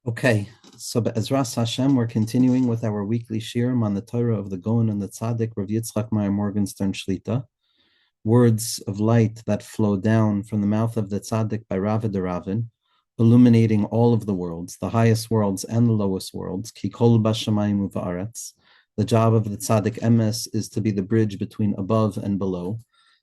Okay, so Be'ezras Hashem, we're continuing with our weekly shirim on the Torah of the Gaon and the Tzaddik, Rav Yitzchak Meir Morgenstern Shlita, words of light that flow down from the mouth of the Tzaddik by Rav Ravin, illuminating all of the worlds, the highest worlds and the lowest worlds. Ki kol b'shamayim u'va'aretz. The job of the Tzaddik Emes is to be the bridge between above and below,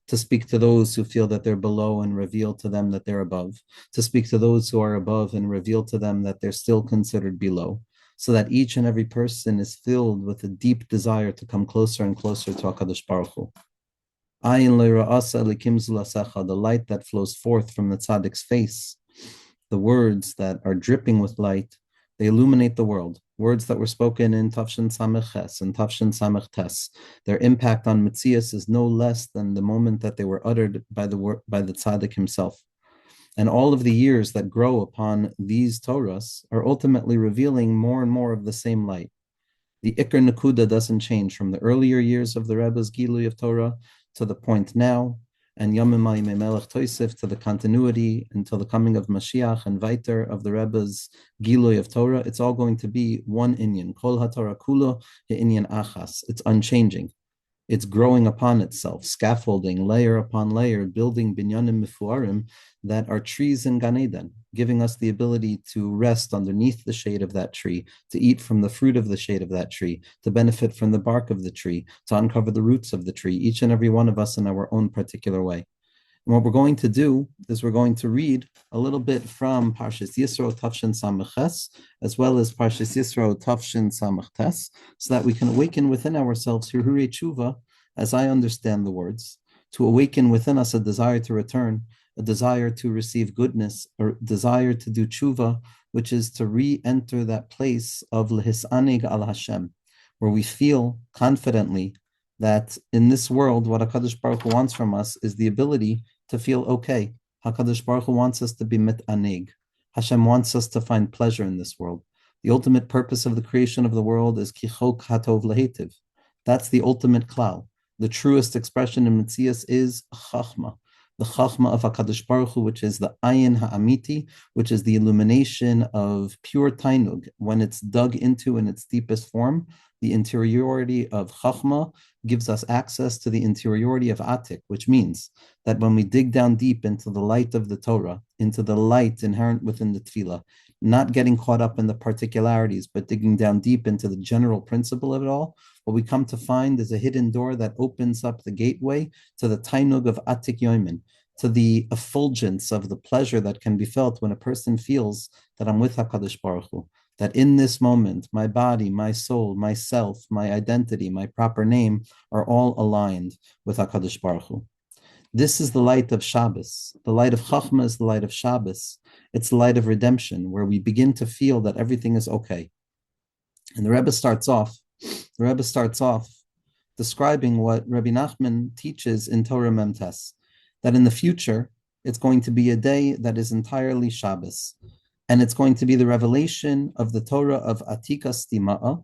to speak to those who feel that they're below and reveal to them that they're above, to speak to those who are above and reveal to them that they're still considered below, so that each and every person is filled with a deep desire to come closer and closer to HaKadosh Baruch Hu. Ayin le'ra'asa elikim zulasecha, the light that flows forth from the tzaddik's face, the words that are dripping with light, they illuminate the world. Words that were spoken in Tafshin Samech Ches and Tafshin Samech Tes, their impact on Metzias is no less than the moment that they were uttered by the tzaddik himself. And all of the years that grow upon these Torahs are ultimately revealing more and more of the same light. The Iker Nakuda doesn't change from the earlier years of the Rebbe's Gilui of Torah to the point now, and Yomim Yimei Melech Toisif to the continuity until the coming of Mashiach and Viter of the Rebbe's Gilui of Torah. It's all going to be one inyan. Kol HaTorah Kulo Inyan Achas. It's unchanging. It's growing upon itself, scaffolding, layer upon layer, building binyanim mifuarim that are trees in Gan Eden, giving us the ability to rest underneath the shade of that tree, to eat from the fruit of the shade of that tree, to benefit from the bark of the tree, to uncover the roots of the tree, each and every one of us in our own particular way. And what we're going to do is we're going to read a little bit from Parshas Yisro Tafshin Samech Ches, as well as Parshas Yisro Tafshin Samech Tes, so that we can awaken within ourselves Hiruri Tshuva, as I understand the words, to awaken within us a desire to return, a desire to receive goodness, a desire to do tshuva, which is to re-enter that place of lehisanig al Hashem, where we feel confidently that in this world, what HaKadosh Baruch Hu wants from us is the ability to feel okay. HaKadosh Baruch Hu wants us to be mit'aneg. Hashem wants us to find pleasure in this world. The ultimate purpose of the creation of the world is kichok hatov lehetiv. That's the ultimate klal. The truest expression in Metzias is chachma, the chachma of HaKadosh Baruch Hu, which is the ayin ha'amiti, which is the illumination of pure tainug, when it's dug into in its deepest form. The interiority of Chachma gives us access to the interiority of Atik, which means that when we dig down deep into the light of the Torah, into the light inherent within the Tefillah, not getting caught up in the particularities, but digging down deep into the general principle of it all, what we come to find is a hidden door that opens up the gateway to the Tainug of Atik Yoimin, to the effulgence of the pleasure that can be felt when a person feels that I'm with HaKadosh Baruch Hu, that in this moment, my body, my soul, myself, my identity, my proper name are all aligned with HaKadosh Baruch Hu. This is the light of Shabbos. The light of Chachma is the light of Shabbos. It's the light of redemption, where we begin to feel that everything is okay. And the Rebbe starts off describing what Rabbi Nachman teaches in Torah Memtes, that in the future, it's going to be a day that is entirely Shabbos. And it's going to be the revelation of the Torah of Atika Stima'a,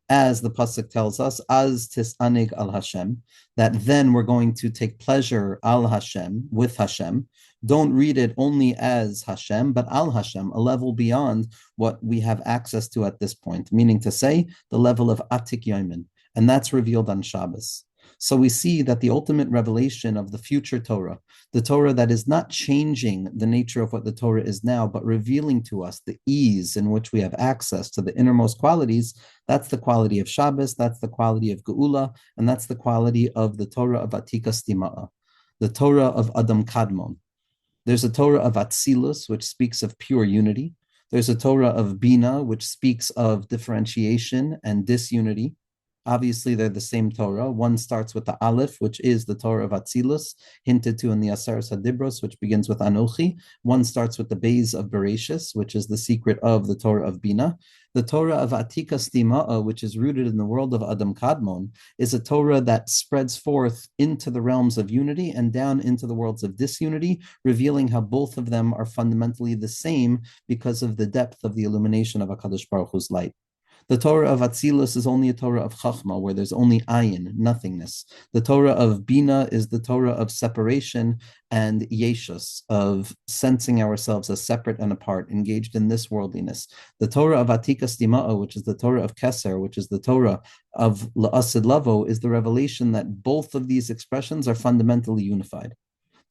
as the pasuk tells us, as tisanig al Hashem, that then we're going to take pleasure al Hashem, with Hashem. Don't read it only as Hashem, but al Hashem, a level beyond what we have access to at this point, meaning to say the level of Atik Yomin, and that's revealed on Shabbos. So we see that the ultimate revelation of the future Torah, the Torah that is not changing the nature of what the Torah is now, but revealing to us the ease in which we have access to the innermost qualities, that's the quality of Shabbos, that's the quality of Geula, and that's the quality of the Torah of Atika Stima'a, the Torah of Adam Kadmon. There's a Torah of Atzilus, which speaks of pure unity. There's a Torah of Bina, which speaks of differentiation and disunity. Obviously, they're the same Torah. One starts with the Aleph, which is the Torah of Atzilus, hinted to in the Aseres HaDibros, which begins with Anochi. One starts with the Beis of Bereshis, which is the secret of the Torah of Bina. The Torah of Atika Stima'a, which is rooted in the world of Adam Kadmon, is a Torah that spreads forth into the realms of unity and down into the worlds of disunity, revealing how both of them are fundamentally the same because of the depth of the illumination of HaKadosh Baruch Hu's light. The Torah of Atzilus is only a Torah of Chachma, where there's only ayin, nothingness. The Torah of Bina is the Torah of separation and yeshus, of sensing ourselves as separate and apart, engaged in this worldliness. The Torah of Atikas Dima'a, which is the Torah of Keser, which is the Torah of La'asid Lavo, is the revelation that both of these expressions are fundamentally unified.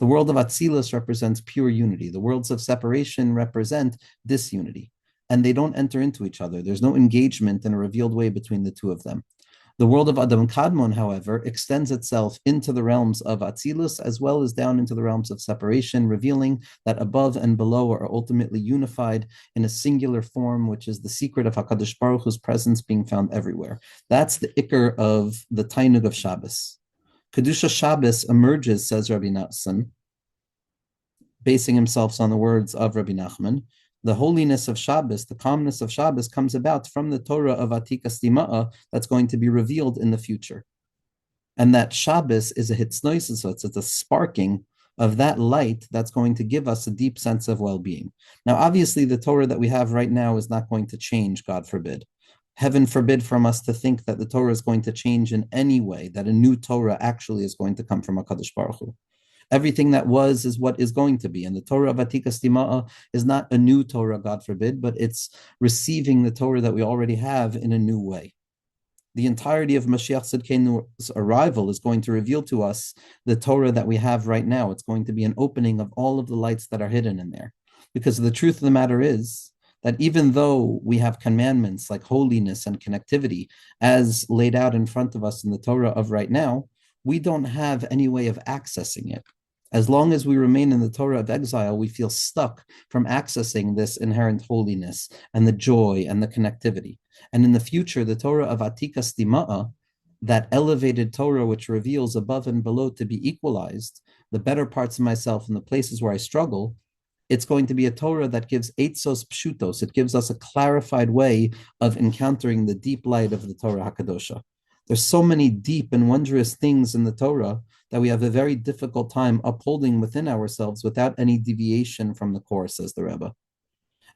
The world of Atzilus represents pure unity. The worlds of separation represent disunity, and they don't enter into each other. There's no engagement in a revealed way between the two of them. The world of Adam Kadmon, however, extends itself into the realms of Atzilus as well as down into the realms of separation, revealing that above and below are ultimately unified in a singular form, which is the secret of HaKadosh Baruch Hu's presence being found everywhere. That's the ikar of the Tainug of Shabbos. Kedusha Shabbos emerges, says Rabbi Nachman, basing himself on the words of Rabbi Nachman. The holiness of Shabbos, the calmness of Shabbos, comes about from the Torah of Atikas Dima'a that's going to be revealed in the future. And that Shabbos is a hitznoisus, so it's a sparking of that light that's going to give us a deep sense of well-being. Now, obviously, the Torah that we have right now is not going to change, God forbid. Heaven forbid from us to think that the Torah is going to change in any way, that a new Torah actually is going to come from HaKadosh Baruch Hu. Everything that was is what is going to be. And the Torah of Atikas Dima'a is not a new Torah, God forbid, but it's receiving the Torah that we already have in a new way. The entirety of Mashiach Tzidkenu's arrival is going to reveal to us the Torah that we have right now. It's going to be an opening of all of the lights that are hidden in there. Because the truth of the matter is that even though we have commandments like holiness and connectivity as laid out in front of us in the Torah of right now, we don't have any way of accessing it. As long as we remain in the Torah of exile, we feel stuck from accessing this inherent holiness and the joy and the connectivity. And in the future, the Torah of Atikas Dima'a, that elevated Torah which reveals above and below to be equalized, the better parts of myself and the places where I struggle, it's going to be a Torah that gives eitzos pshutos. It gives us a clarified way of encountering the deep light of the Torah HaKadosha. There's so many deep and wondrous things in the Torah that we have a very difficult time upholding within ourselves without any deviation from the core, says the Rebbe.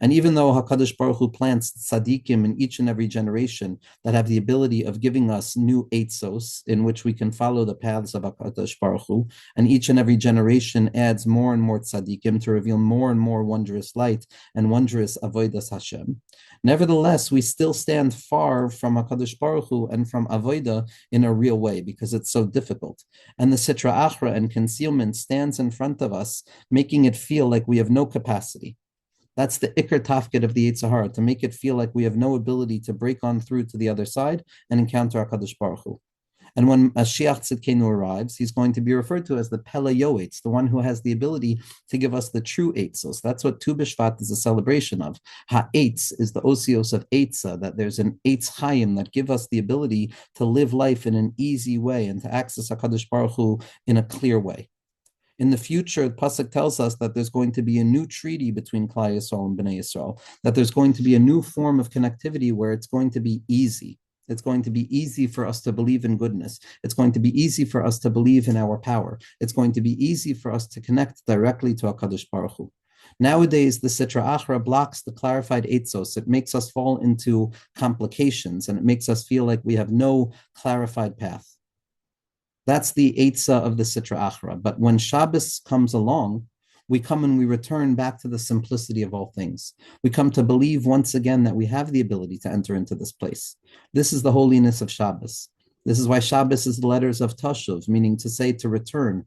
And even though HaKadosh Baruch Hu plants tzaddikim in each and every generation that have the ability of giving us new eitzos in which we can follow the paths of HaKadosh Baruch Hu, and each and every generation adds more and more tzaddikim to reveal more and more wondrous light and wondrous avodas Hashem, nevertheless, we still stand far from HaKadosh Baruch Hu and from avodah in a real way because it's so difficult. And the sitra achra and concealment stands in front of us, making it feel like we have no capacity. That's the ikar tafkid of the Yetzer Hara, to make it feel like we have no ability to break on through to the other side and encounter HaKadosh Baruch Hu. And when Mashiach Tzidkenu arrives, he's going to be referred to as the Pele Yoetz, the one who has the ability to give us the true eitzos. That's what Tu B'Shvat is a celebration of. Ha'etz is the osios of Eitzah, that there's an Eitz Chaim that give us the ability to live life in an easy way and to access HaKadosh Baruch Hu in a clear way. In the future, the Pasuk tells us that there's going to be a new treaty between Klal Yisrael and Bnei Yisrael, that there's going to be a new form of connectivity where it's going to be easy. It's going to be easy for us to believe in goodness. It's going to be easy for us to believe in our power. It's going to be easy for us to connect directly to HaKadosh Baruch Hu. Nowadays, the Sitra Achra blocks the clarified eitzos. It makes us fall into complications, and it makes us feel like we have no clarified path. That's the Eitzah of the Sitra Achra. But when Shabbos comes along, we come and we return back to the simplicity of all things. We come to believe once again that we have the ability to enter into this place. This is the holiness of Shabbos. This is why Shabbos is the letters of Tashuv, meaning to say to return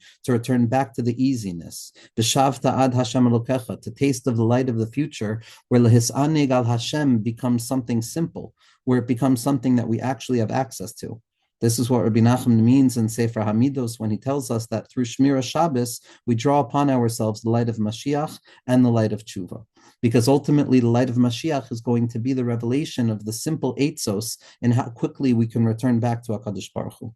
back to the easiness. B'shavta ad Hashem Elokecha, to taste of the light of the future, where lehisanig al Hashem becomes something simple, where it becomes something that we actually have access to. This is what Rabbi Nachman means in Sefer Hamidos when he tells us that through Shmira Shabbos, we draw upon ourselves the light of Mashiach and the light of Tshuva. Because ultimately the light of Mashiach is going to be the revelation of the simple eitzos and how quickly we can return back to HaKadosh Baruch Hu.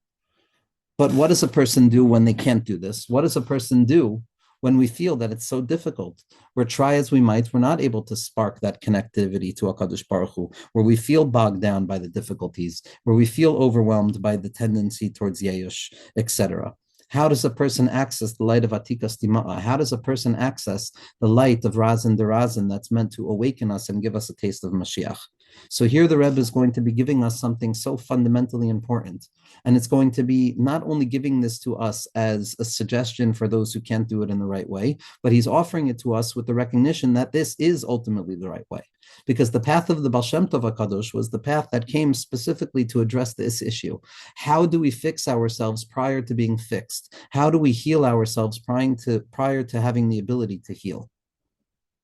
But what does a person do when they can't do this? What does a person do when we feel that it's so difficult? We're try as we might, we're not able to spark that connectivity to HaKadosh Baruch Hu, where we feel bogged down by the difficulties, where we feel overwhelmed by the tendency towards Yeyush, etc. How does a person access the light of Atikas Dima'a? How does a person access the light of Razin Derazin that's meant to awaken us and give us a taste of Mashiach? So here the Rebbe is going to be giving us something so fundamentally important. And it's going to be not only giving this to us as a suggestion for those who can't do it in the right way, but he's offering it to us with the recognition that this is ultimately the right way. Because the path of the Baal Shem Tov HaKadosh was the path that came specifically to address this issue. How do we fix ourselves prior to being fixed? How do we heal ourselves prior to having the ability to heal?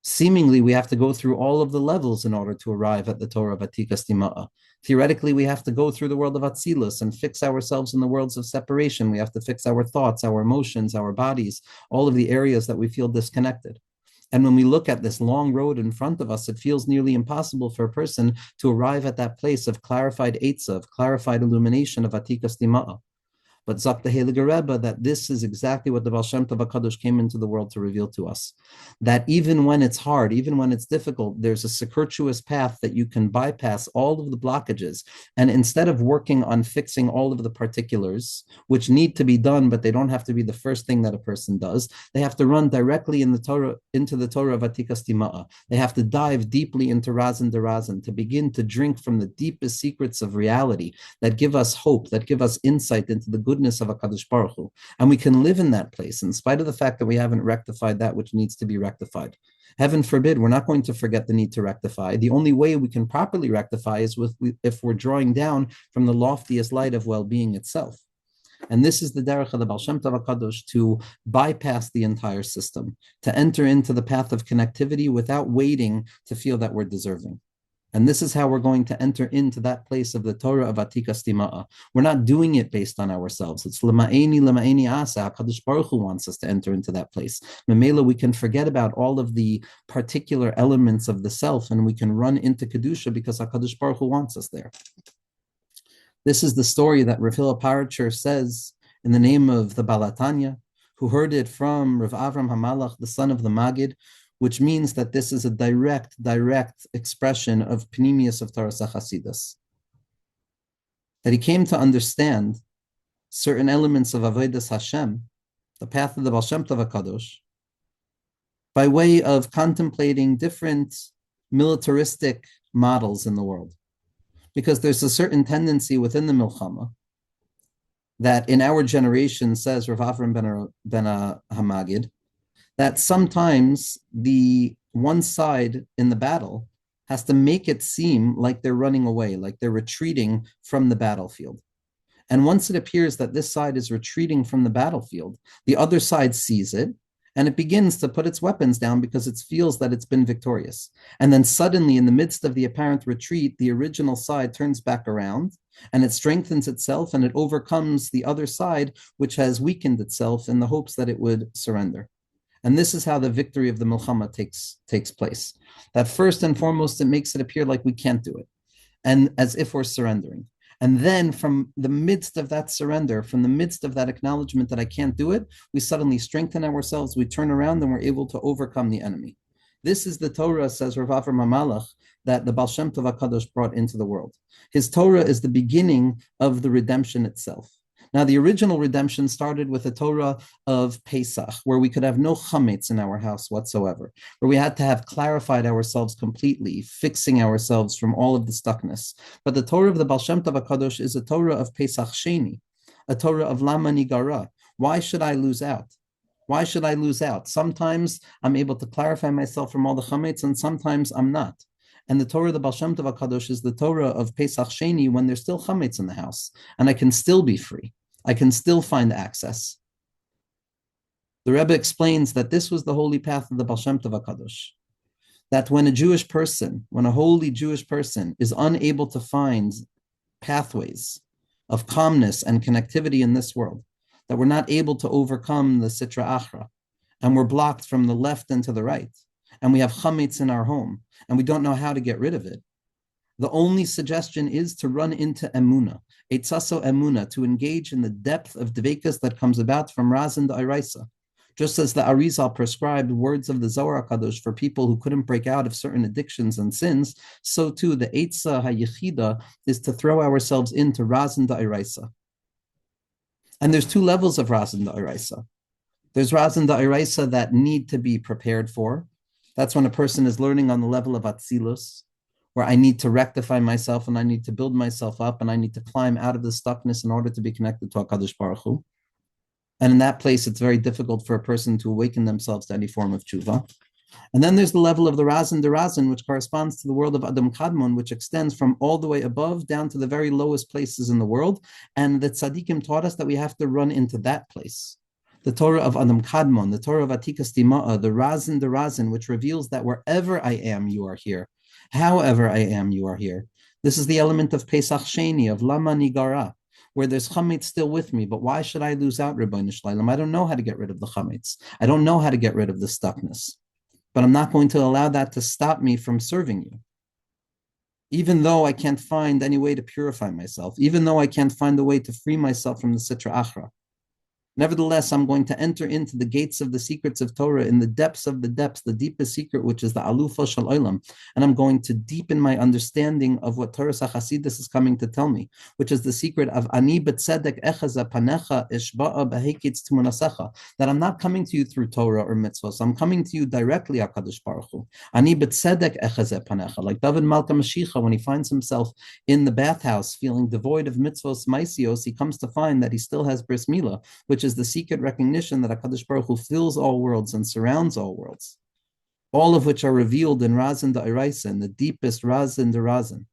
Seemingly, we have to go through all of the levels in order to arrive at the Torah of Atikas Tima'a. Theoretically, we have to go through the world of Atzilus and fix ourselves in the worlds of separation. We have to fix our thoughts, our emotions, our bodies, all of the areas that we feel disconnected. And when we look at this long road in front of us, it feels nearly impossible for a person to arrive at that place of clarified Eitzah, of clarified illumination of Atikas Tima'a. But Zak the Heilige Rebbe, that this is exactly what the Baal Shem Tov HaKadosh came into the world to reveal to us. That even when it's hard, even when it's difficult, there's a circuitous path that you can bypass all of the blockages. And instead of working on fixing all of the particulars, which need to be done, but they don't have to be the first thing that a person does, they have to run directly into the Torah of Atikas Tima'a. They have to dive deeply into Razin Derazin to begin to drink from the deepest secrets of reality that give us hope, that give us insight into the goodness of HaKadosh Baruch Hu. And we can live in that place in spite of the fact that we haven't rectified that which needs to be rectified. Heaven forbid, we're not going to forget the need to rectify. The only way we can properly rectify is if we're drawing down from the loftiest light of well-being itself. And this is the derech of the Baal Shem Tov HaKadosh, to bypass the entire system, to enter into the path of connectivity without waiting to feel that we're deserving. And this is how we're going to enter into that place of the Torah of Atikas Tima'a. We're not doing it based on ourselves. It's Lema'eni Asa. HaKadosh Baruch Hu wants us to enter into that place. Memela, we can forget about all of the particular elements of the self and we can run into Kedusha because HaKadosh Baruch Hu wants us there. This is the story that Rav Hillel Paratcher says in the name of the Balatanya, who heard it from Rav Avram HaMalach, the son of the Magid, which means that this is a direct expression of Pnimius of Torah Chasidus. That he came to understand certain elements of Avodas Hashem, the path of the Baal Shem Tov HaKadosh, by way of contemplating different militaristic models in the world. Because there's a certain tendency within the Milchama that in our generation, says Rav Avram ben HaMagid, that sometimes the one side in the battle has to make it seem like they're running away, like they're retreating from the battlefield. And once it appears that this side is retreating from the battlefield, the other side sees it, and it begins to put its weapons down because it feels that it's been victorious. And then suddenly, in the midst of the apparent retreat, the original side turns back around, and it strengthens itself, and it overcomes the other side, which has weakened itself in the hopes that it would surrender. And this is how the victory of the Milchama takes place. That first and foremost, it makes it appear like we can't do it, and as if we're surrendering. And then from the midst of that surrender, from the midst of that acknowledgement that I can't do it, we suddenly strengthen ourselves, we turn around, and we're able to overcome the enemy. This is the Torah, says Rav Avram HaMalach, that the Baal Shem Tov HaKadosh brought into the world. His Torah is the beginning of the redemption itself. Now, the original redemption started with the Torah of Pesach, where we could have no chametz in our house whatsoever, where we had to have clarified ourselves completely, fixing ourselves from all of the stuckness. But the Torah of the Baal Shem Tov HaKadosh is a Torah of Pesach Sheni, a Torah of Lama Nigara. Why should I lose out? Why should I lose out? Sometimes I'm able to clarify myself from all the chametz, and sometimes I'm not. And the Torah of the Baal Shem Tov HaKadosh is the Torah of Pesach Sheni, when there's still chametz in the house, and I can still be free. I can still find access. The Rebbe explains that this was the holy path of the Baal Shem Tov HaKadosh. That when a holy Jewish person is unable to find pathways of calmness and connectivity in this world, that we're not able to overcome the Sitra Achra, and we're blocked from the left and to the right, and we have chametz in our home, and we don't know how to get rid of it, the only suggestion is to run into emuna, etzaso emuna, to engage in the depth of dvekas that comes about from Razin Da'iraisa. Just as the Arizal prescribed words of the Zohar HaKadosh for people who couldn't break out of certain addictions and sins, so too the etza hayichida is to throw ourselves into Razin Da'iraisa. And there's two levels of Razin Da'iraisa. There's Razin Da'iraisa that need to be prepared for. That's when a person is learning on the level of Atzilus, where I need to rectify myself and I need to build myself up and I need to climb out of the stuckness in order to be connected to HaKadosh Baruch Hu. And in that place, it's very difficult for a person to awaken themselves to any form of tshuva. And then there's the level of the Razin Derazin, which corresponds to the world of Adam Kadmon, which extends from all the way above down to the very lowest places in the world. And the tzaddikim taught us that we have to run into that place. The Torah of Adam Kadmon, the Torah of Atikas Tima'a, the Razin Derazin, which reveals that wherever I am, you are here. However I am, you are here. This is the element of Pesach Sheni, of Lama Nigara, where there's chametz still with me. But why should I lose out, Rebbeinu Shlalem? I don't know how to get rid of the chametz. I don't know how to get rid of the stuckness. But I'm not going to allow that to stop me from serving you. Even though I can't find any way to purify myself, even though I can't find a way to free myself from the Sitra Achra. Nevertheless, I'm going to enter into the gates of the secrets of Torah in the depths of the depths, the deepest secret, which is the Alufa Shal Olam. And I'm going to deepen my understanding of what Torah Chasidus is coming to tell me, which is the secret of Ani B'tzedek Echaza Panecha Ishba'a Behekitz Tmunasecha, that I'm not coming to you through Torah or mitzvahs. I'm coming to you directly, HaKadosh Baruch Hu. Ani B'tzedek Echaza Panecha, like David Malka Mashiach, when he finds himself in the bathhouse feeling devoid of mitzvahs, maisios, he comes to find that he still has bris milah, which is the secret recognition that HaKadosh Baruch Hu fills all worlds and surrounds all worlds, all of which are revealed in Razin Da'iraisa, in the deepest Razin Derazin.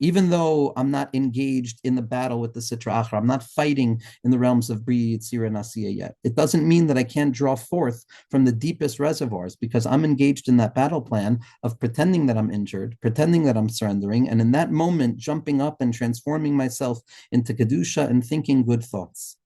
Even though I'm not engaged in the battle with the Sitra Achra, I'm not fighting in the realms of Bri, Yitzira, and Asiya yet. It doesn't mean that I can't draw forth from the deepest reservoirs, because I'm engaged in that battle plan of pretending that I'm injured, pretending that I'm surrendering, and in that moment, jumping up and transforming myself into Kedusha and thinking good thoughts.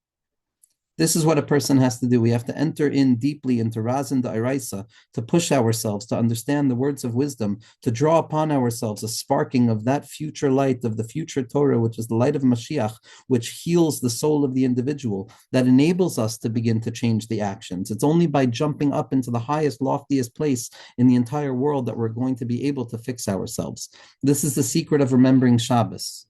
This is what a person has to do. We have to enter in deeply into Razin Da'iraisa to push ourselves, to understand the words of wisdom, to draw upon ourselves a sparking of that future light, of the future Torah, which is the light of Mashiach, which heals the soul of the individual, that enables us to begin to change the actions. It's only by jumping up into the highest, loftiest place in the entire world that we're going to be able to fix ourselves. This is the secret of remembering Shabbos.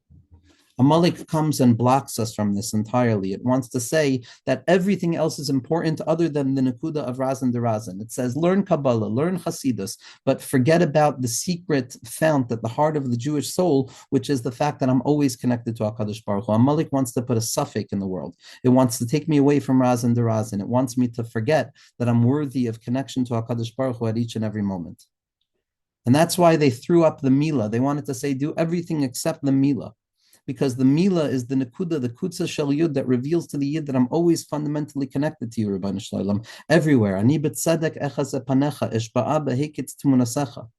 Amalek comes and blocks us from this entirely. It wants to say that everything else is important other than the Nakuda of Razin Derazin. It says, learn Kabbalah, learn Hasidus, but forget about the secret fount at the heart of the Jewish soul, which is the fact that I'm always connected to HaKadosh Baruch Hu. Amalek wants to put a suffix in the world. It wants to take me away from Razin Derazin. It wants me to forget that I'm worthy of connection to HaKadosh Baruch Hu at each and every moment. And that's why they threw up the Milah. They wanted to say, do everything except the Milah, because the Milah is the Nekuda, the Kutza Shel Yud, that reveals to the Yid that I'm always fundamentally connected to you, Rebbeinu Shlalem, everywhere. Ani b'tzedek echaz panecha, eshba'a behekitz tmunasecha.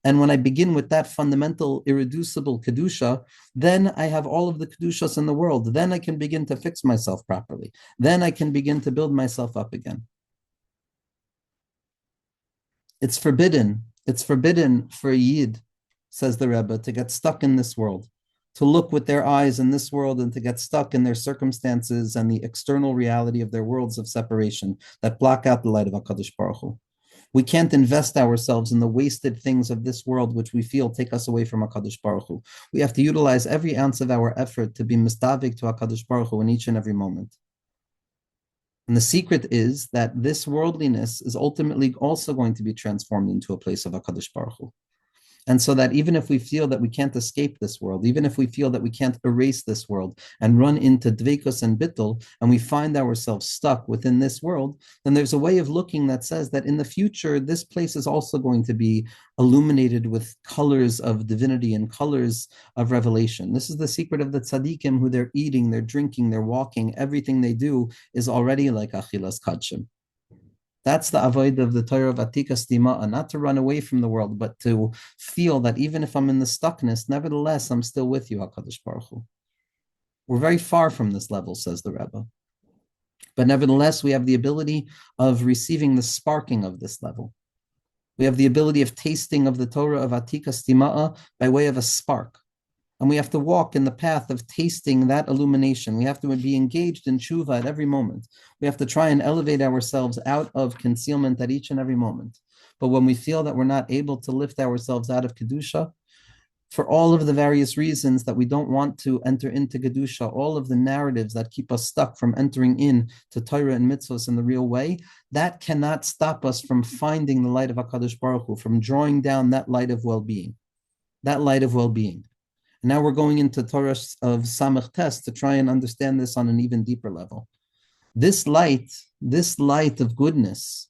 And when I begin with that fundamental, irreducible Kedusha, then I have all of the Kedushas in the world. Then I can begin to fix myself properly. Then I can begin to build myself up again. It's forbidden for a Yid, says the Rebbe, to get stuck in this world, to look with their eyes in this world and to get stuck in their circumstances and the external reality of their worlds of separation that block out the light of HaKadosh Baruch Hu. We can't invest ourselves in the wasted things of this world which we feel take us away from HaKadosh Baruch Hu. We have to utilize every ounce of our effort to be mistavik to HaKadosh Baruch Hu in each and every moment. And the secret is that this worldliness is ultimately also going to be transformed into a place of HaKadosh Baruch Hu. And so that even if we feel that we can't escape this world, even if we feel that we can't erase this world and run into dveikus and bittul, and we find ourselves stuck within this world, then there's a way of looking that says that in the future, this place is also going to be illuminated with colors of divinity and colors of revelation. This is the secret of the tzaddikim, who they're eating, they're drinking, they're walking, everything they do is already like achilas kadshim. That's the avoid of the Torah of Atikas Tima'a, not to run away from the world, but to feel that even if I'm in the stuckness, nevertheless, I'm still with you, HaKadosh Baruch Hu. We're very far from this level, says the Rebbe. But nevertheless, we have the ability of receiving the sparking of this level. We have the ability of tasting of the Torah of Atikas Tima'a by way of a spark. And we have to walk in the path of tasting that illumination. We have to be engaged in tshuva at every moment. We have to try and elevate ourselves out of concealment at each and every moment. But when we feel that we're not able to lift ourselves out of Kedusha, for all of the various reasons that we don't want to enter into Kedusha, all of the narratives that keep us stuck from entering in to Torah and mitzvahs in the real way, that cannot stop us from finding the light of HaKadosh Baruch Hu, from drawing down that light of well-being. that light of well-being. And now we're going into Torah of Samach Tes to try and understand this on an even deeper level. This light of goodness,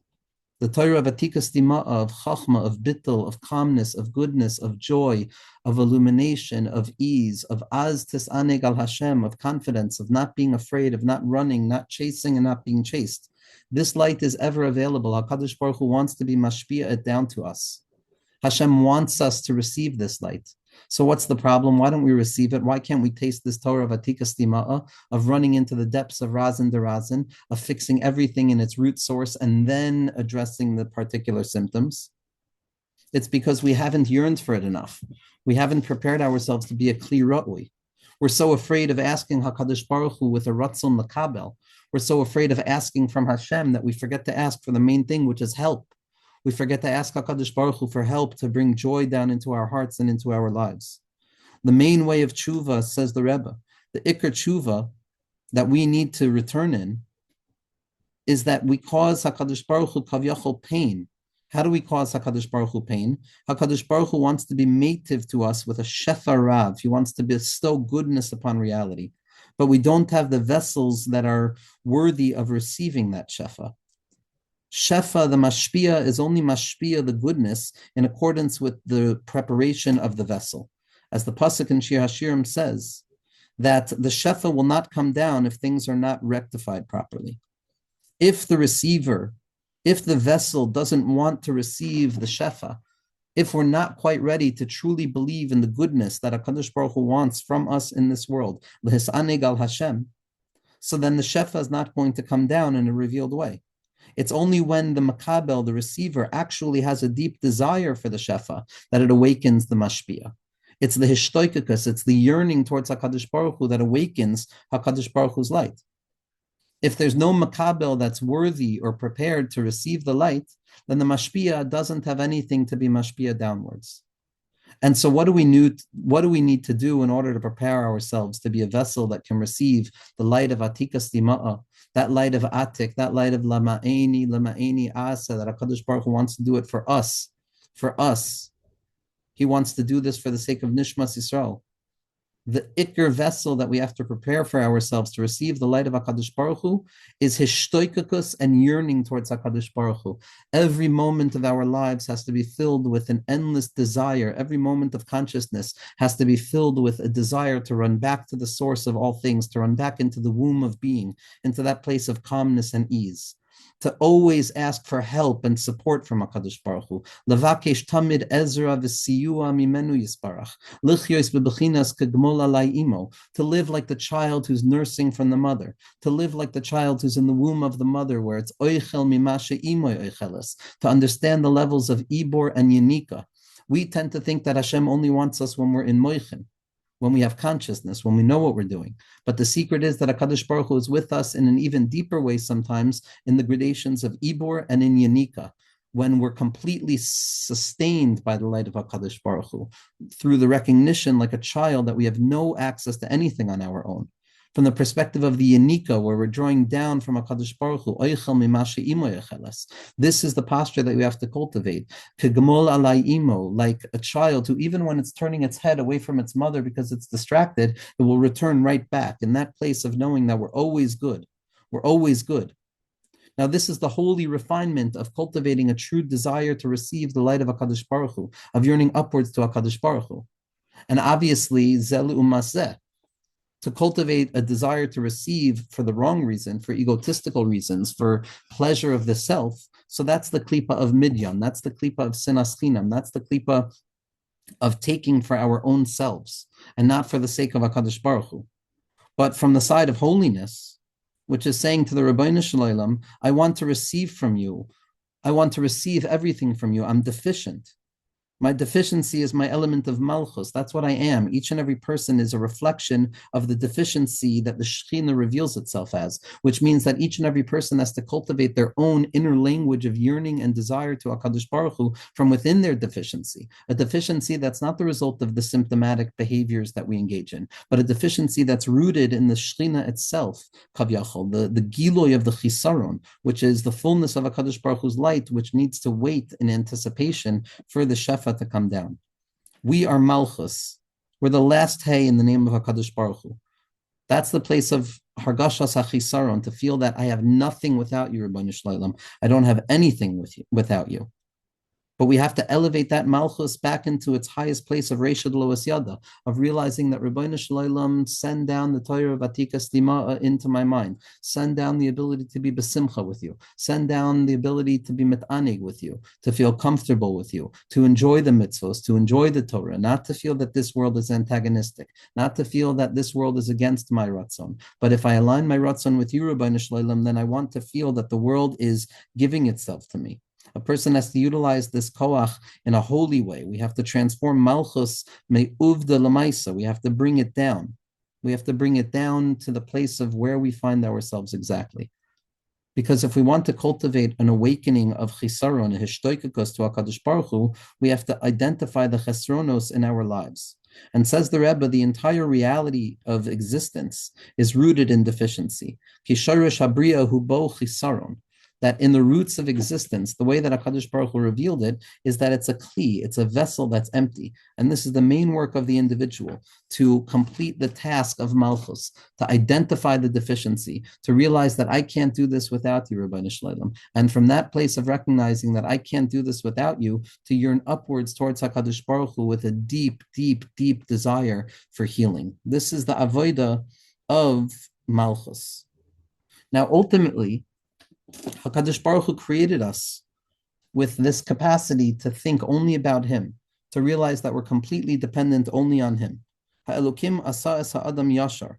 the Torah of Atikas Dima'ah, of Chachma, of Bittul, of calmness, of goodness, of joy, of illumination, of ease, of Az Tis'aneg al Hashem, of confidence, of not being afraid, of not running, not chasing, and not being chased. This light is ever available. HaKadosh Baruch Hu wants to be mashpia it down to us. Hashem wants us to receive this light. So what's the problem? Why don't we receive it? Why can't we taste this Torah of Atikas Dima'ah, of running into the depths of Razin Derazin, of fixing everything in its root source and then addressing the particular symptoms? It's because we haven't yearned for it enough. We haven't prepared ourselves to be a Kli Ra'ui. We're so afraid of asking HaKadosh Baruch Hu with a Ratzon Lakabel. We're so afraid of asking from Hashem that we forget to ask for the main thing, which is help. We forget to ask HaKadosh Baruch Hu for help to bring joy down into our hearts and into our lives. The main way of tshuva, says the Rebbe, the ikar tshuva that we need to return in is that we cause HaKadosh Baruch Hu kavyachol pain. How do we cause HaKadosh Baruch Hu pain? HaKadosh Baruch Hu wants to be mative to us with a shefa rav. He wants to bestow goodness upon reality. But we don't have the vessels that are worthy of receiving that shefa. Shefa, the mashpia, is only mashpia, the goodness, in accordance with the preparation of the vessel. As the pasuk in Shir Hashirim says, that the shefa will not come down if things are not rectified properly. If the receiver, if the vessel doesn't want to receive the shefa, if we're not quite ready to truly believe in the goodness that HaKadosh Baruch Hu wants from us in this world, l'his'aneg al Hashem, so then the shefa is not going to come down in a revealed way. It's only when the makabel, the receiver, actually has a deep desire for the shefa that it awakens the mashpia. It's the hishtoikakus, it's the yearning towards HaKadosh Baruch Hu that awakens HaKadosh Baruch Hu's light. If there's no makabel that's worthy or prepared to receive the light, then the mashpia doesn't have anything to be mashpia downwards. And so what do we need to do in order to prepare ourselves to be a vessel that can receive the light of Atikas Dima'ah, that light of Atik, that light of Lama'eni Asa, that HaKadosh Baruch Hu wants to do it for us. For us. He wants to do this for the sake of Nishmas Yisrael. The ikar vessel that we have to prepare for ourselves to receive the light of HaKadosh Baruch Hu is hishtoikakus and yearning towards HaKadosh Baruch Hu. Every moment of our lives has to be filled with an endless desire. Every moment of consciousness has to be filled with a desire to run back to the source of all things, to run back into the womb of being, into that place of calmness and ease. To always ask for help and support from HaKadosh Baruch Hu. Levakesh tamid ezra v'siyua mimenu yisparach. Lichyos bebechinas kegmol alai imo. To live like the child who's nursing from the mother. To live like the child who's in the womb of the mother, where it's oichel mimashe imoy oicheles. To understand the levels of ibor and yenika. We tend to think that Hashem only wants us when we're in moichin, when we have consciousness, when we know what we're doing. But the secret is that HaKadosh Baruch Hu is with us in an even deeper way sometimes in the gradations of Ibor and in Yanika, when we're completely sustained by the light of HaKadosh Baruch Hu, through the recognition like a child that we have no access to anything on our own. From the perspective of the Yanika, where we're drawing down from HaKadosh Baruch Hu, this is the posture that we have to cultivate. Like a child who, even when it's turning its head away from its mother because it's distracted, it will return right back in that place of knowing that we're always good. We're always good. Now, this is the holy refinement of cultivating a true desire to receive the light of HaKadosh Baruch Hu, of yearning upwards to HaKadosh Baruch Hu. And obviously, zelu umaseh, to cultivate a desire to receive for the wrong reason, for egotistical reasons, for pleasure of the self. So that's the klipa of midyan. That's the klipa of sinas chinam. That's the klipa of taking for our own selves and not for the sake of HaKadosh Baruch Hu. But from the side of holiness, which is saying to the Rabbeinu Shalom, I want to receive from you. I want to receive everything from you. I'm deficient. My deficiency is my element of malchus. That's what I am. Each and every person is a reflection of the deficiency that the Shekhinah reveals itself as, which means that each and every person has to cultivate their own inner language of yearning and desire to HaKadosh Baruch Hu from within their deficiency. A deficiency that's not the result of the symptomatic behaviors that we engage in, but a deficiency that's rooted in the Shekhinah itself, Kavyachol, the Giloy of the Chisaron, which is the fullness of HaKadosh Baruch Hu's light, which needs to wait in anticipation for the Shefa to come down. We are Malchus. We're the last hay in the name of HaKadosh Baruch Hu. That's the place of Hargashas HaChisaron, to feel that I have nothing without you, Ribono Shel Olam. I don't have anything without you. But we have to elevate that Malchus back into its highest place of Reisha Loas Yada, of realizing that Ribono Shel Olam, send down the Torah of Atikas Dima'a into my mind. Send down the ability to be besimcha with you. Send down the ability to be mitanig with you, to feel comfortable with you, to enjoy the mitzvos, to enjoy the Torah, not to feel that this world is antagonistic, not to feel that this world is against my ratzon. But if I align my ratzon with you, Ribono Shel Olam, then I want to feel that the world is giving itself to me. A person has to utilize this koach in a holy way. We have to transform malchus me'uvda lamaisa. We have to bring it down. We have to bring it down to the place of where we find ourselves exactly. Because if we want to cultivate an awakening of chisaron, a hishtoikakos to HaKadosh Baruch Hu, we have to identify the chesronos in our lives. And says the Rebbe, the entire reality of existence is rooted in deficiency. Kisharesh habriya hu bo chisaron. That in the roots of existence, the way that HaKadosh Baruch Hu revealed it is that it's a kli, it's a vessel that's empty. And this is the main work of the individual, to complete the task of malchus, to identify the deficiency, to realize that I can't do this without you, Ribono Shel Olam. And from that place of recognizing that I can't do this without you, to yearn upwards towards HaKadosh Baruch Hu with a deep, deep, deep desire for healing. This is the avodah of malchus. Now, ultimately, HaKadosh Baruch Hu created us with this capacity to think only about Him, to realize that we're completely dependent only on Him. Ha'elokim asa es ha'adam yashar.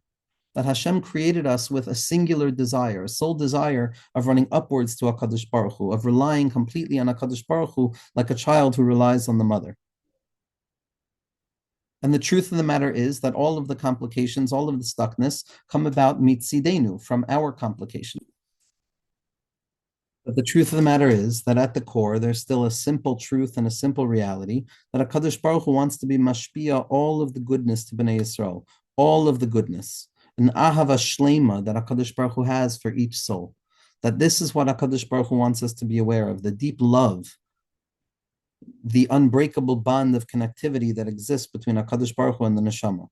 That Hashem created us with a singular desire, a sole desire of running upwards to HaKadosh Baruch Hu, of relying completely on HaKadosh Baruch Hu like a child who relies on the mother. And the truth of the matter is that all of the complications, all of the stuckness come about mitzidenu, from our complication. But the truth of the matter is that at the core, there's still a simple truth and a simple reality that HaKadosh Baruch Hu wants to be mashpia all of the goodness to Bnei Yisrael, all of the goodness, an ahava shlema that HaKadosh Baruch Hu has for each soul. That this is what HaKadosh Baruch Hu wants us to be aware of, the deep love, the unbreakable bond of connectivity that exists between HaKadosh Baruch Hu and the neshama.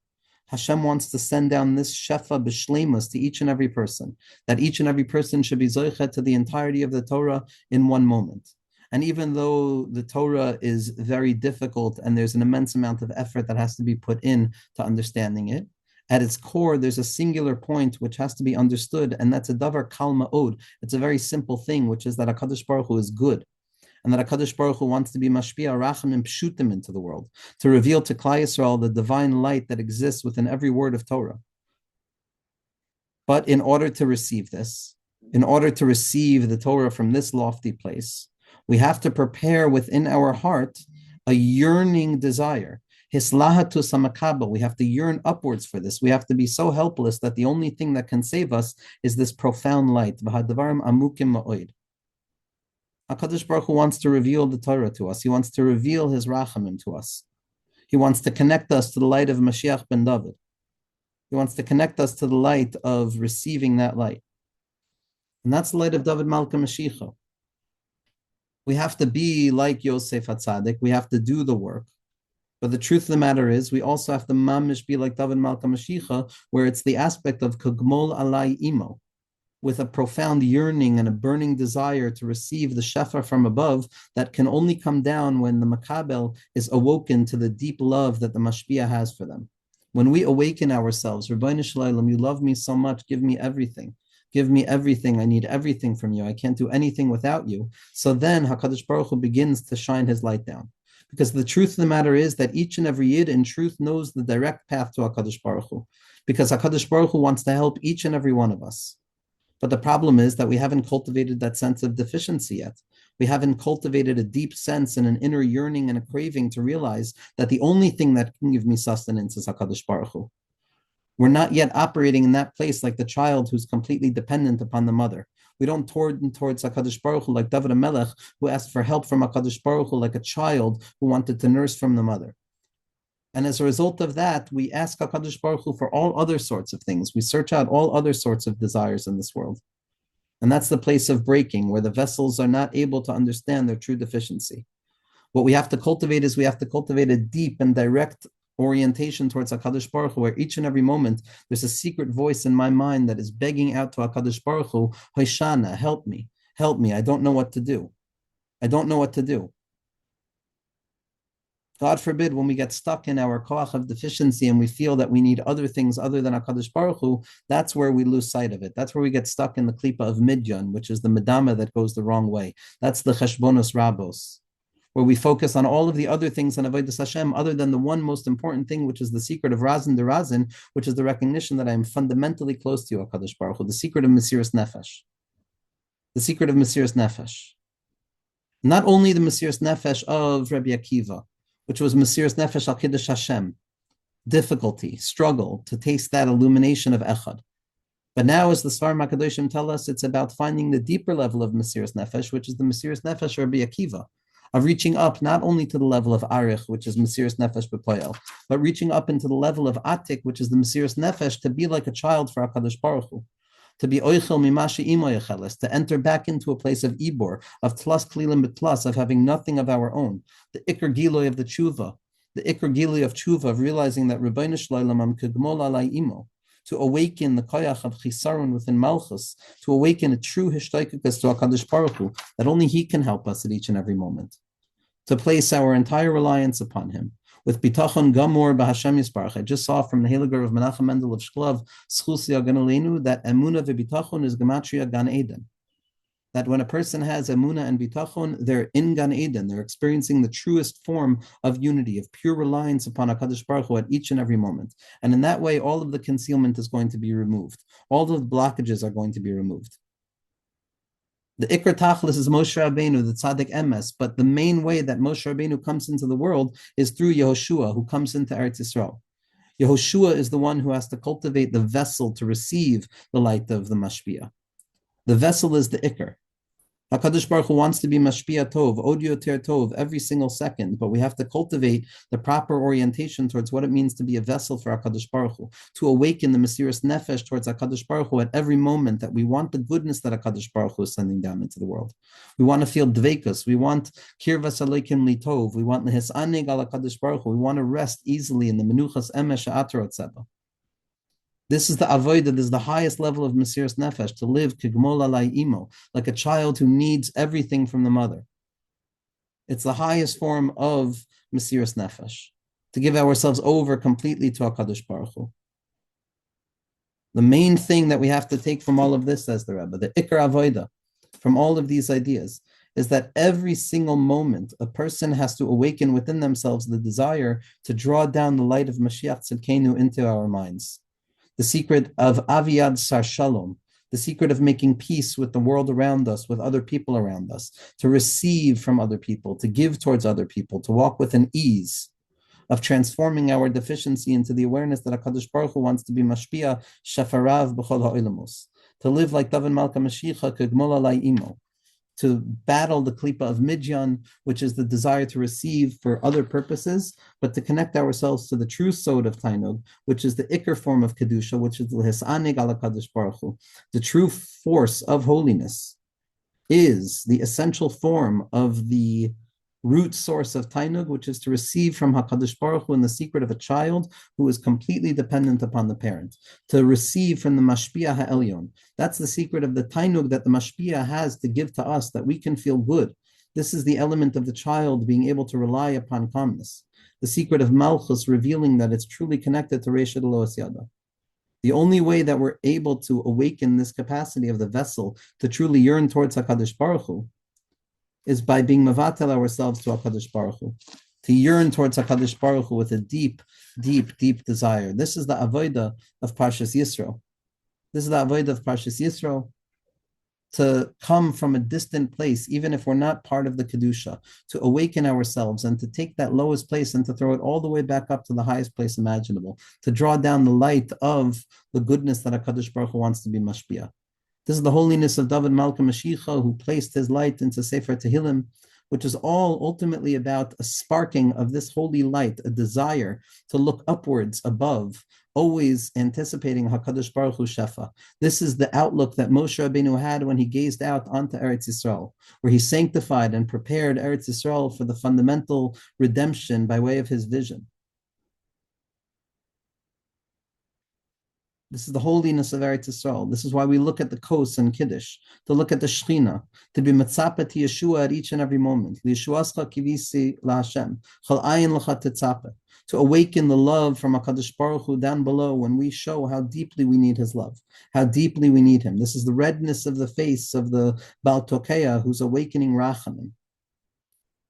Hashem wants to send down this shefa b'shleimus to each and every person, that each and every person should be zoichet to the entirety of the Torah in one moment. And even though the Torah is very difficult and there's an immense amount of effort that has to be put in to understanding it, at its core, there's a singular point which has to be understood, and that's a davar kal ma'od. It's a very simple thing, which is that HaKadosh Baruch Hu is good, and that HaKadosh Baruch Hu wants to be mashpia rachamim pshutim into the world, to reveal to Klal Yisrael the divine light that exists within every word of Torah. But in order to receive this, in order to receive the Torah from this lofty place, we have to prepare within our heart a yearning desire. Hislahatu samakaba. We have to yearn upwards for this. We have to be so helpless that the only thing that can save us is this profound light. V'hadavarim amukim ma'od. HaKadosh Baruch Hu wants to reveal the Torah to us. He wants to reveal His rachamim to us. He wants to connect us to the light of Mashiach ben David. He wants to connect us to the light of receiving that light. And that's the light of David Malka Mashiach. We have to be like Yosef HaTzadik. We have to do the work. But the truth of the matter is, we also have to mamish be like David Malka Mashiach, where it's the aspect of kagmol alai imo, with a profound yearning and a burning desire to receive the shefa from above that can only come down when the makabel is awoken to the deep love that the mashpia has for them. When we awaken ourselves, Ribono Shel Olam, you love me so much, give me everything. Give me everything. I need everything from you. I can't do anything without you. So then HaKadosh Baruch Hu begins to shine His light down. Because the truth of the matter is that each and every Yid in truth knows the direct path to HaKadosh Baruch Hu. Because HaKadosh Baruch Hu wants to help each and every one of us. But the problem is that we haven't cultivated that sense of deficiency yet. We haven't cultivated a deep sense and an inner yearning and a craving to realize that the only thing that can give me sustenance is HaKadosh Baruch Hu. We're not yet operating in that place like the child who's completely dependent upon the mother. We don't turn towards HaKadosh Baruch Hu like David HaMelech, who asked for help from HaKadosh Baruch Hu like a child who wanted to nurse from the mother. And as a result of that, we ask HaKadosh Baruch Hu for all other sorts of things. We search out all other sorts of desires in this world. And that's the place of breaking, where the vessels are not able to understand their true deficiency. What we have to cultivate is we have to cultivate a deep and direct orientation towards HaKadosh Baruch Hu, where each and every moment there's a secret voice in my mind that is begging out to HaKadosh Baruch Hu, Hoshana, help me, I don't know what to do. I don't know what to do. God forbid, when we get stuck in our koach of deficiency and we feel that we need other things other than HaKadosh Baruch Hu, that's where we lose sight of it. That's where we get stuck in the klipa of midyan, which is the medama that goes the wrong way. That's the cheshbonos rabos, where we focus on all of the other things in avodas Hashem, other than the one most important thing, which is the secret of razin de razin, which is the recognition that I am fundamentally close to you, HaKadosh Baruch Hu, the secret of Mesiras Nefesh. The secret of Mesiras Nefesh. Not only the Mesiras Nefesh of Rabbi Akiva, which was Mesiras Nefesh al Kiddush Hashem, difficulty, struggle to taste that illumination of Echad. But now, as the Svarim HaKadoshim tell us, it's about finding the deeper level of Mesiras Nefesh, which is the Mesiras Nefesh of Rabbi Akiva, of reaching up not only to the level of Arich, which is Mesiras Nefesh B'Poyel, but reaching up into the level of Atik, which is the Mesiras Nefesh, to be like a child for HaKadosh Baruch Hu, to be oichel mimashi imo yecheles, to enter back into a place of ibor, of tlas klilim betlas, of having nothing of our own. The ikar giloy of the tshuva, the ikar giloy of tshuva, of realizing that Rebbeinu Shloim am kegmol alai imo, to awaken the koyach of chisarun within Malchus, to awaken a true hishtaikakas to HaKadosh Baruch Hu, that only He can help us at each and every moment. To place our entire reliance upon Him, with bitachon gamor b'Hashem Yisparach. I just saw from the Heliger of Menachem Mendel of Shklov, Schusi Gan Aleinu, that emuna v'bitachon is gematria Gan Eden. That when a person has emuna and bitachon, they're in Gan Eden. They're experiencing the truest form of unity, of pure reliance upon HaKadosh Baruch Hu at each and every moment. And in that way, all of the concealment is going to be removed. All of the blockages are going to be removed. The Ikar Tachlis is Moshe Rabbeinu, the Tzaddik Emes, but the main way that Moshe Rabbeinu comes into the world is through Yehoshua, who comes into Eretz Yisrael. Yehoshua is the one who has to cultivate the vessel to receive the light of the Mashpia. The vessel is the Ikar. HaKadosh Baruch Hu wants to be Mashpia Tov, Od Yoter Tov, every single second, but we have to cultivate the proper orientation towards what it means to be a vessel for HaKadosh Baruch Hu, to awaken the Mesiras Nefesh towards HaKadosh Baruch Hu at every moment, that we want the goodness that HaKadosh Baruch Hu is sending down into the world. We want to feel dveikus, we want Kirvas Alekim Litov, we want Nehes Aneg al HaKadosh Baruch Hu, we want to rest easily in the Menuchas Emesh Ha'atarot Seba. This is the avodah, this is the highest level of Mesiras Nefesh, to live kigmol alai imo, like a child who needs everything from the mother. It's the highest form of Mesiras Nefesh, to give ourselves over completely to HaKadosh Baruch Hu. The main thing that we have to take from all of this, says the Rebbe, the ikar avodah, from all of these ideas, is that every single moment a person has to awaken within themselves the desire to draw down the light of Mashiach Tzidkenu into our minds. The secret of Aviyad Sar Shalom, the secret of making peace with the world around us, with other people around us, to receive from other people, to give towards other people, to walk with an ease, of transforming our deficiency into the awareness that HaKadosh Baruch Hu wants to be Mashpia Shafarav B'chol Ha'olamos, to live like David Malka Mashiach Kegmol Alai Imo, to battle the klipa of midyan, which is the desire to receive for other purposes, but to connect ourselves to the true sod of Tainug, which is the ikar form of kedusha, which is the hisanig ala kadosh baruch Hu. The true force of holiness is the essential form of the root source of Tainug, which is to receive from HaKadosh Baruch Hu in the secret of a child who is completely dependent upon the parent, to receive from the Mashpia Ha'elyon. That's the secret of the Tainug that the Mashpia has to give to us, that we can feel good. This is the element of the child being able to rely upon calmness. The secret of Malchus revealing that it's truly connected to Reisha Deloas Yada. The only way that we're able to awaken this capacity of the vessel to truly yearn towards HaKadosh Baruch Hu is by being mevatel ourselves to HaKadosh Baruch Hu, to yearn towards HaKadosh Baruch Hu with a deep, deep, deep desire. This is the avodah of Parshas Yisro. This is the avodah of Parshas Yisro, to come from a distant place, even if we're not part of the Kedusha, to awaken ourselves and to take that lowest place and to throw it all the way back up to the highest place imaginable, to draw down the light of the goodness that HaKadosh Baruch Hu wants to be Mashpia. This is the holiness of David Malka Mashiach, who placed his light into Sefer Tehillim, which is all ultimately about a sparking of this holy light, a desire to look upwards above, always anticipating Hakadosh Baruch Hu Shefa. This is the outlook that Moshe Rabbeinu had when he gazed out onto Eretz Yisrael, where he sanctified and prepared Eretz Yisrael for the fundamental redemption by way of his vision. This is the holiness of Eretz Yisrael. This is why we look at the Kos and Kiddush, to look at the Shechina, to be mitzapeh to Yeshua at each and every moment. Liyeshuascha kivisi laHashem, chol ayin l'cha tetzapeh. To awaken the love from HaKadosh Baruch Hu down below when we show how deeply we need his love, how deeply we need him. This is the redness of the face of the Baal Tokeah who's awakening Rachamim.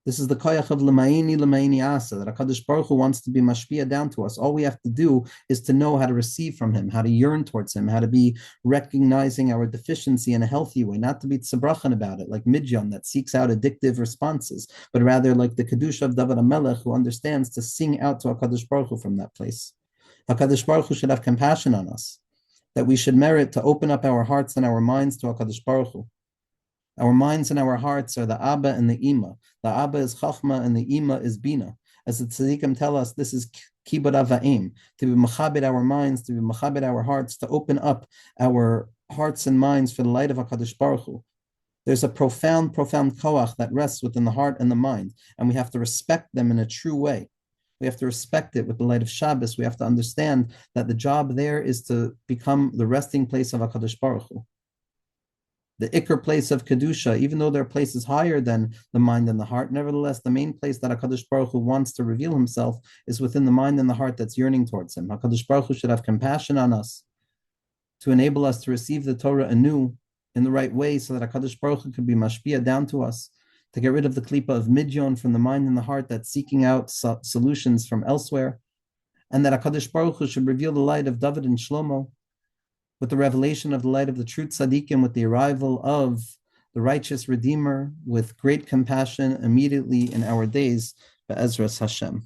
This is the koyach of l'mayini asa, that HaKadosh Baruch Hu wants to be mashpia down to us. All we have to do is to know how to receive from him, how to yearn towards him, how to be recognizing our deficiency in a healthy way, not to be tzabrakhan about it, like Midyan that seeks out addictive responses, but rather like the Kedusha of David HaMelech who understands to sing out to HaKadosh Baruch Hu from that place. HaKadosh Baruch Hu should have compassion on us, that we should merit to open up our hearts and our minds to HaKadosh Baruch Hu. Our minds and our hearts are the Abba and the Ima. The Abba is Chachma and the Ima is Bina. As the Tzaddikim tell us, this is Kibud Ava'im, to be Machabed our minds, to be Machabed our hearts, to open up our hearts and minds for the light of HaKadosh Baruch Hu. There's a profound koach that rests within the heart and the mind, and we have to respect them in a true way. We have to respect it with the light of Shabbos. We have to understand that the job there is to become the resting place of HaKadosh Baruch Hu. The Iker place of Kedusha, even though there are places higher than the mind and the heart, nevertheless, the main place that HaKadosh Baruch Hu wants to reveal himself is within the mind and the heart that's yearning towards him. HaKadosh Baruch Hu should have compassion on us to enable us to receive the Torah anew in the right way so that HaKadosh Baruch Hu could be mashpia down to us, to get rid of the klipa of midyon from the mind and the heart that's seeking out solutions from elsewhere, and that HaKadosh Baruch Hu should reveal the light of David and Shlomo, with the revelation of the light of the true tzaddikim, with the arrival of the righteous Redeemer, with great compassion immediately in our days, Be'ezras Hashem.